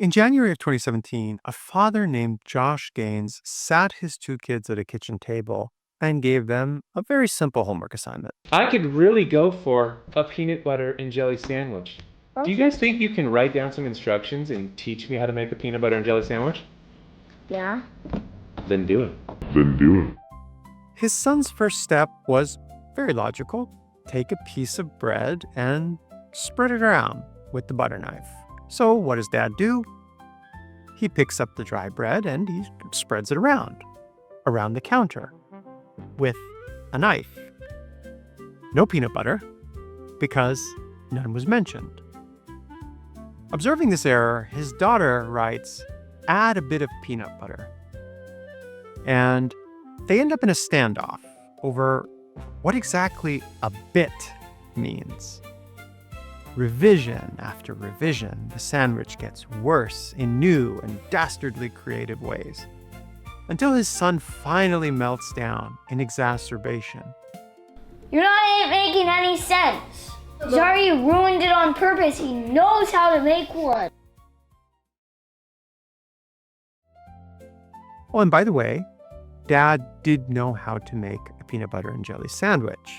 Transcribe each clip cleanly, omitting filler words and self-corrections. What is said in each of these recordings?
In January of 2017, a father named Josh Gaines sat his two kids at a kitchen table and gave them a very simple homework assignment. I could really go for a peanut butter and jelly sandwich. Do you guys think you can write down some instructions and teach me how to make a peanut butter and jelly sandwich? Yeah. Then do it. His son's first step was very logical. Take a piece of bread and spread it around with the butter knife. So what does Dad do? He picks up the dry bread and he spreads it around the counter with a knife. No peanut butter because none was mentioned. Observing this error, his daughter writes, "Add a bit of peanut butter." And they end up in a standoff over what exactly a bit means. Revision after revision, the sandwich gets worse in new and dastardly creative ways, until his son finally melts down in exacerbation. You're not making any sense. He's already ruined it on purpose. He knows how to make one. Oh, and by the way, Dad did know how to make a peanut butter and jelly sandwich.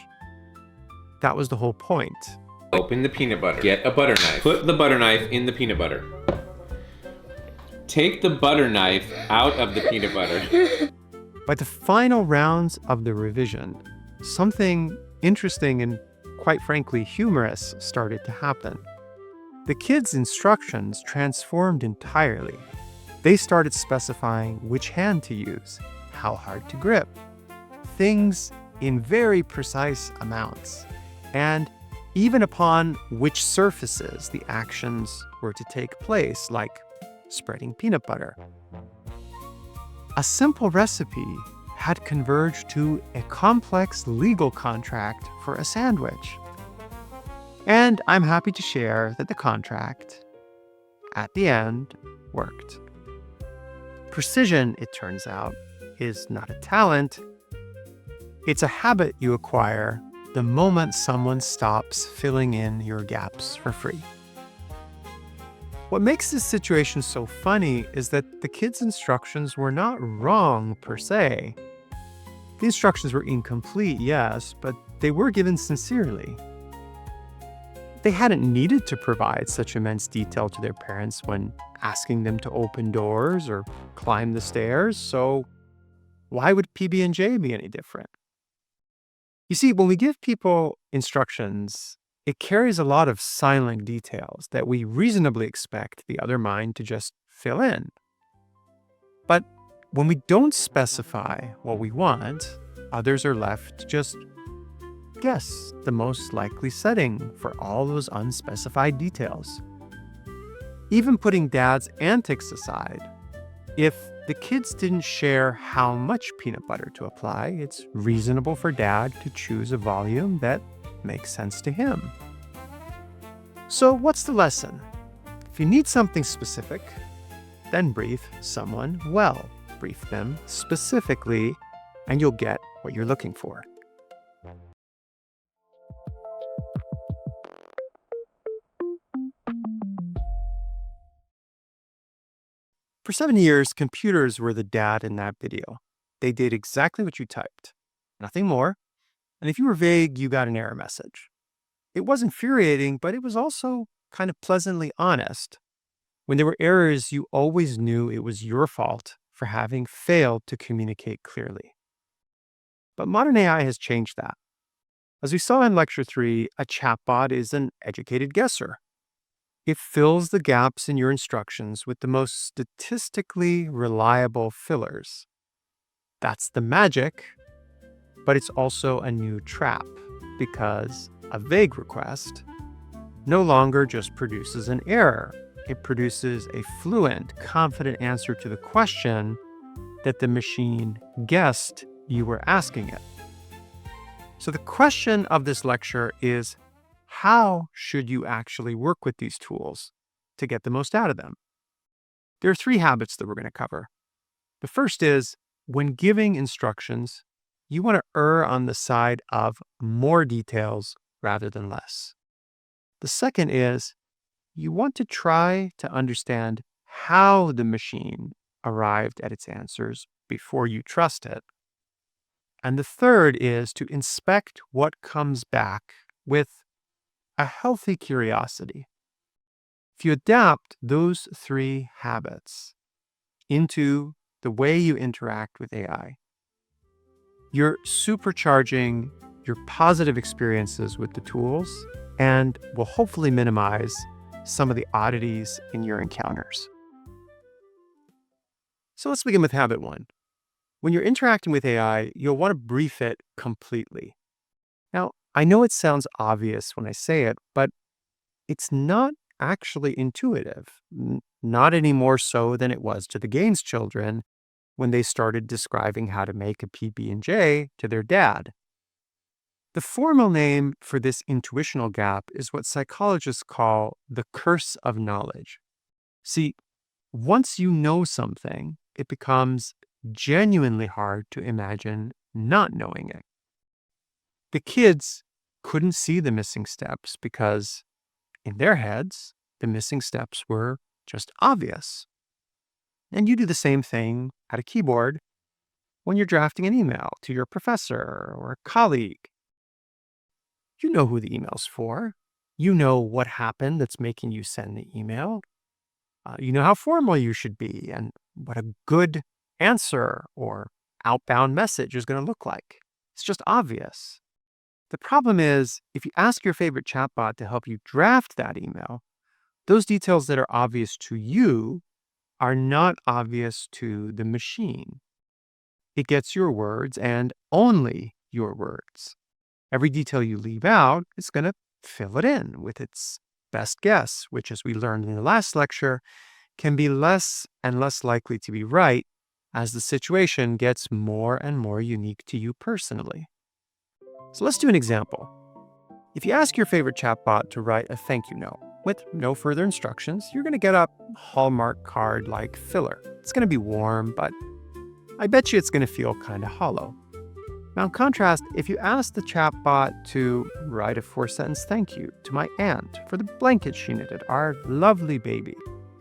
That was the whole point. Open the peanut butter. Get a butter knife. Put the butter knife in the peanut butter. Take the butter knife out of the peanut butter. By the final rounds of the revision, something interesting and, quite frankly, humorous started to happen. The kids' instructions transformed entirely. They started specifying which hand to use, how hard to grip, things in very precise amounts, and even upon which surfaces the actions were to take place, like spreading peanut butter. A simple recipe had converged to a complex legal contract for a sandwich. And I'm happy to share that the contract, at the end, worked. Precision, it turns out, is not a talent. It's a habit you acquire the moment someone stops filling in your gaps for free. What makes this situation so funny is that the kids' instructions were not wrong per se. The instructions were incomplete, yes, but they were given sincerely. They hadn't needed to provide such immense detail to their parents when asking them to open doors or climb the stairs, so why would PB&J be any different? You see, when we give people instructions, it carries a lot of silent details that we reasonably expect the other mind to just fill in. But when we don't specify what we want, others are left to just guess the most likely setting for all those unspecified details. Even putting Dad's antics aside, if the kids didn't share how much peanut butter to apply, it's reasonable for Dad to choose a volume that makes sense to him. So what's the lesson? If you need something specific, then brief someone well. Brief them specifically, and you'll get what you're looking for. For 7 years, computers were the dad in that video. They did exactly what you typed, nothing more. And if you were vague, you got an error message. It was infuriating, but it was also kind of pleasantly honest. When there were errors, you always knew it was your fault for having failed to communicate clearly. But modern AI has changed that. As we saw in Lecture 3, a chatbot is an educated guesser. It fills the gaps in your instructions with the most statistically reliable fillers. That's the magic, but it's also a new trap because a vague request no longer just produces an error. It produces a fluent, confident answer to the question that the machine guessed you were asking it. So the question of this lecture is, how should you actually work with these tools to get the most out of them? There are 3 habits that we're going to cover. The first is, when giving instructions, you want to err on the side of more details rather than less. The second is, you want to try to understand how the machine arrived at its answers before you trust it. And the third is to inspect what comes back with a healthy curiosity. If you adapt those three habits into the way you interact with AI, you're supercharging your positive experiences with the tools and will hopefully minimize some of the oddities in your encounters. So let's begin with habit one. When you're interacting with AI, you'll want to brief it completely. Now, I know it sounds obvious when I say it, but it's not actually intuitive, not any more so than it was to the Gaines children when they started describing how to make a PB&J to their dad. The formal name for this intuitional gap is what psychologists call the curse of knowledge. See, once you know something, it becomes genuinely hard to imagine not knowing it. The kids couldn't see the missing steps because, in their heads, the missing steps were just obvious. And you do the same thing at a keyboard when you're drafting an email to your professor or a colleague. You know who the email's for. You know what happened that's making you send the email. You know how formal you should be and what a good answer or outbound message is going to look like. It's just obvious. The problem is, if you ask your favorite chatbot to help you draft that email, those details that are obvious to you are not obvious to the machine. It gets your words and only your words. Every detail you leave out is going to fill it in with its best guess, which, as we learned in the last lecture, can be less and less likely to be right as the situation gets more and more unique to you personally. So let's do an example. If you ask your favorite chatbot to write a thank you note with no further instructions, you're going to get a Hallmark card-like filler. It's going to be warm, but I bet you it's going to feel kind of hollow. Now, in contrast, if you ask the chatbot to write a 4-sentence thank you to my aunt for the blanket she knitted, our lovely baby,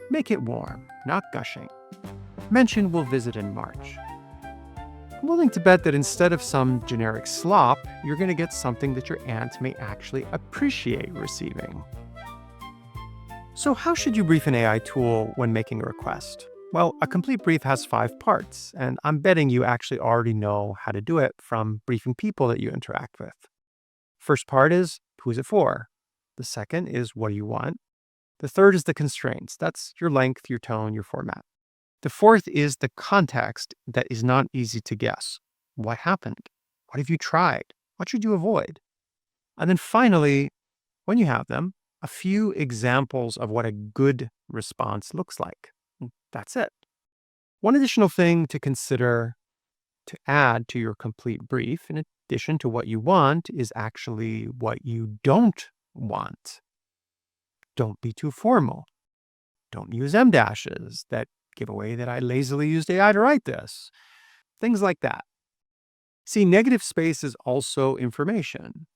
make it warm, not gushing. Mention we'll visit in March. I'm willing to bet that instead of some generic slop, you're going to get something that your aunt may actually appreciate receiving. So how should you brief an AI tool when making a request? Well, a complete brief has 5 parts, and I'm betting you actually already know how to do it from briefing people that you interact with. First part is, who is it for? The second is, what do you want? The third is the constraints. That's your length, your tone, your format. The fourth is the context that is not easy to guess. What happened? What have you tried? What should you avoid? And then finally, when you have them, a few examples of what a good response looks like. That's it. One additional thing to consider to add to your complete brief, in addition to what you want, is actually what you don't want. Don't be too formal. Don't use em dashes that give away that I lazily used AI to write this. Things like that. See, negative space is also information.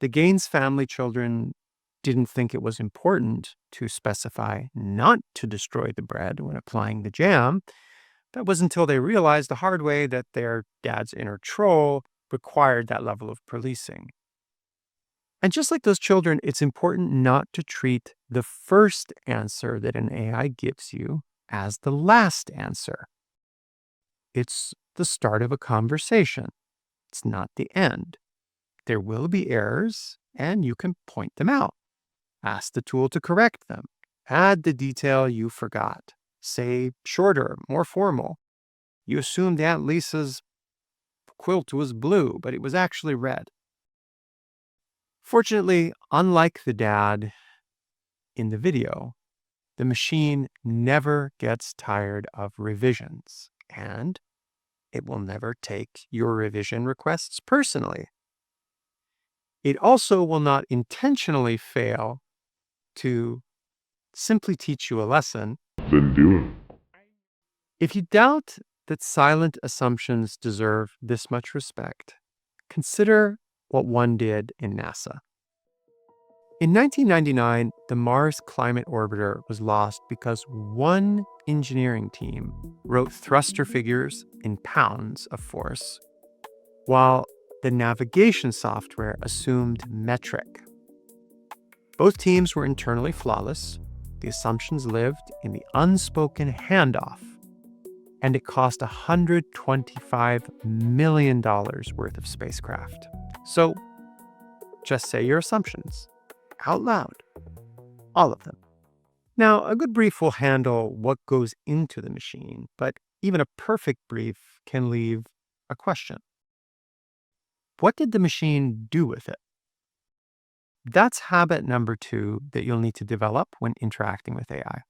The Gaines family children didn't think it was important to specify not to destroy the bread when applying the jam. That was until they realized the hard way that their dad's inner troll required that level of policing. And just like those children, it's important not to treat the first answer that an AI gives you as the last answer. It's the start of a conversation. It's not the end. There will be errors, and you can point them out. Ask the tool to correct them. Add the detail you forgot. Say shorter, more formal. You assumed Aunt Lisa's quilt was blue, but it was actually red. Fortunately, unlike the dad in the video, the machine never gets tired of revisions, and it will never take your revision requests personally. It also will not intentionally fail to simply teach you a lesson. Then do it. If you doubt that silent assumptions deserve this much respect, consider what one did in NASA. In 1999, the Mars Climate Orbiter was lost because one engineering team wrote thruster figures in pounds of force, while the navigation software assumed metric. Both teams were internally flawless. The assumptions lived in the unspoken handoff, and it cost $125 million worth of spacecraft. So just say your assumptions out loud, all of them. Now, a good brief will handle what goes into the machine, but even a perfect brief can leave a question. What did the machine do with it? That's habit number 2 that you'll need to develop when interacting with AI.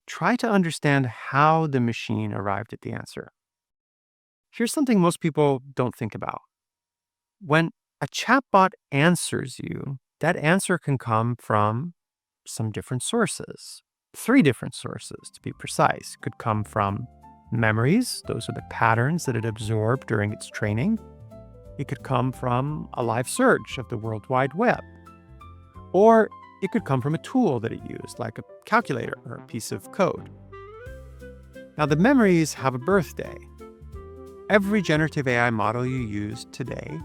Try to understand how the machine arrived at the answer. Here's something most people don't think about. When a chatbot answers you, that answer can come from some different sources. 3 different sources, to be precise. Could come from memories. Those are the patterns that it absorbed during its training. It could come from a live search of the World Wide Web. Or it could come from a tool that it used, like a calculator or a piece of code. Now, the memories have a birthday. Every generative AI model you use today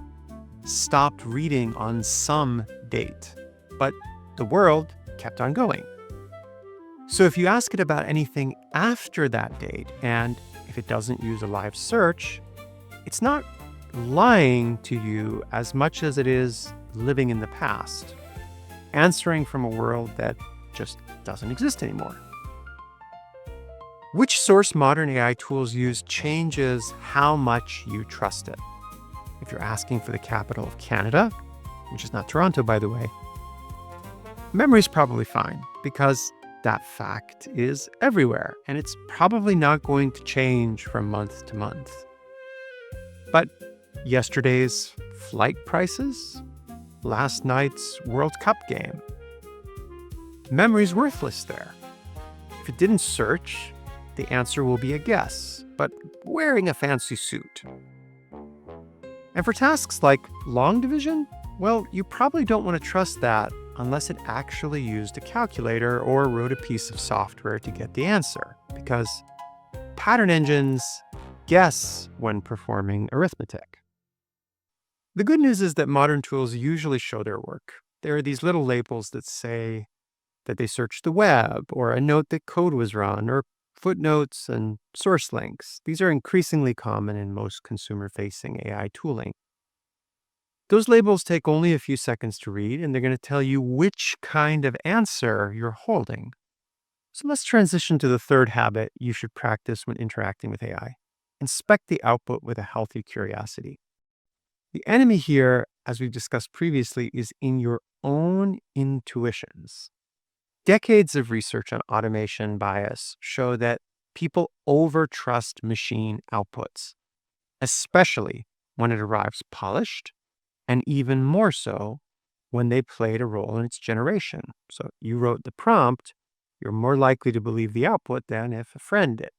stopped reading on some date, but the world kept on going. So if you ask it about anything after that date, and if it doesn't use a live search, it's not lying to you as much as it is living in the past, answering from a world that just doesn't exist anymore. Which source modern AI tools use changes how much you trust it. If you're asking for the capital of Canada, which is not Toronto, by the way, memory's probably fine because that fact is everywhere and it's probably not going to change from month to month. But yesterday's flight prices, last night's World Cup game, memory's worthless there. If it didn't search, the answer will be a guess, but wearing a fancy suit. And for tasks like long division, well, you probably don't want to trust that unless it actually used a calculator or wrote a piece of software to get the answer, because pattern engines guess when performing arithmetic. The good news is that modern tools usually show their work. There are these little labels that say that they searched the web, or a note that code was run, or footnotes and source links. These are increasingly common in most consumer-facing AI tooling. Those labels take only a few seconds to read, and they're going to tell you which kind of answer you're holding. So let's transition to the third habit you should practice when interacting with AI. Inspect the output with a healthy curiosity. The enemy here, as we've discussed previously, is in your own intuitions. Decades of research on automation bias show that people overtrust machine outputs, especially when it arrives polished, and even more so when they played a role in its generation. So you wrote the prompt, you're more likely to believe the output than if a friend did.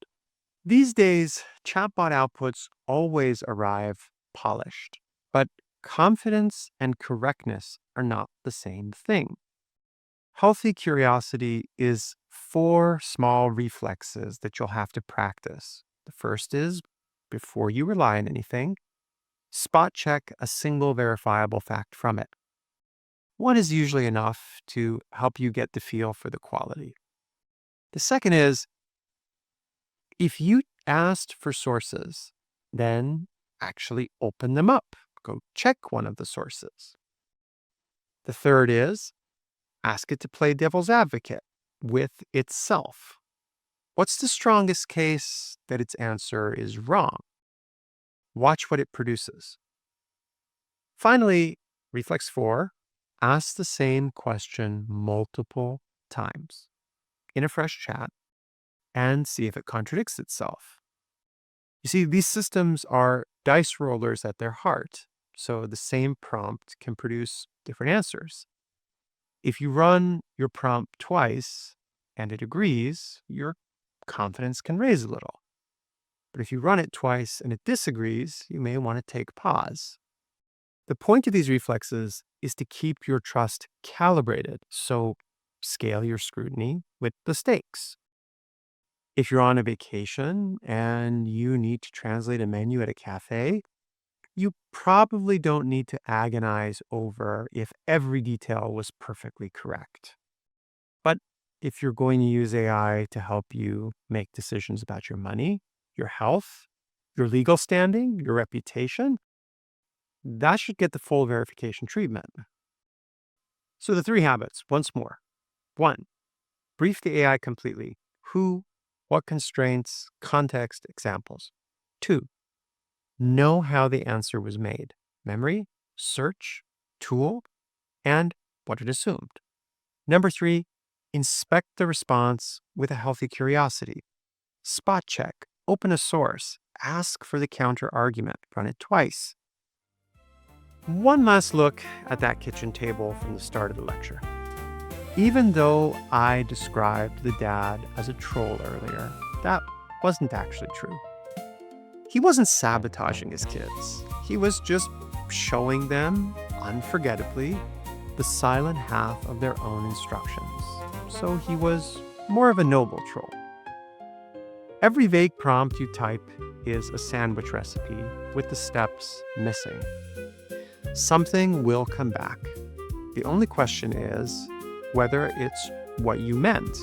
These days, chatbot outputs always arrive polished, but confidence and correctness are not the same thing. Healthy curiosity is 4 small reflexes that you'll have to practice. The first is, before you rely on anything, spot check a single verifiable fact from it. One is usually enough to help you get the feel for the quality. The second is, if you asked for sources, then actually open them up. Go check one of the sources. The third is, ask it to play devil's advocate with itself. What's the strongest case that its answer is wrong? Watch what it produces. Finally, reflex 4, ask the same question multiple times in a fresh chat and see if it contradicts itself. You see, these systems are dice rollers at their heart, so the same prompt can produce different answers. If you run your prompt twice and it agrees, your confidence can raise a little. But if you run it twice and it disagrees, you may want to take pause. The point of these reflexes is to keep your trust calibrated, so scale your scrutiny with the stakes. If you're on a vacation and you need to translate a menu at a cafe, you probably don't need to agonize over if every detail was perfectly correct. But if you're going to use AI to help you make decisions about your money, your health, your legal standing, your reputation, that should get the full verification treatment. So the 3 habits, once more. 1, brief the AI completely. Who, what constraints, context, examples. 2, know how the answer was made. Memory, search, tool, and what it assumed. Number 3, inspect the response with a healthy curiosity. Spot check, open a source, ask for the counter argument, run it twice. One last look at that kitchen table from the start of the lecture. Even though I described the dad as a troll earlier, that wasn't actually true. He wasn't sabotaging his kids. He was just showing them, unforgettably, the silent half of their own instructions. So he was more of a noble troll. Every vague prompt you type is a sandwich recipe with the steps missing. Something will come back. The only question is whether it's what you meant.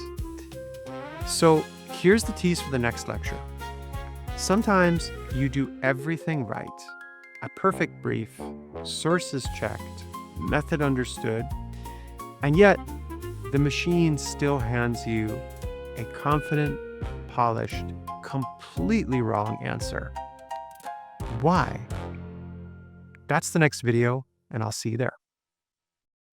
So here's the tease for the next lecture. Sometimes you do everything right. A perfect brief, sources checked, method understood, and yet the machine still hands you a confident, polished, completely wrong answer. Why? That's the next video, and I'll see you there.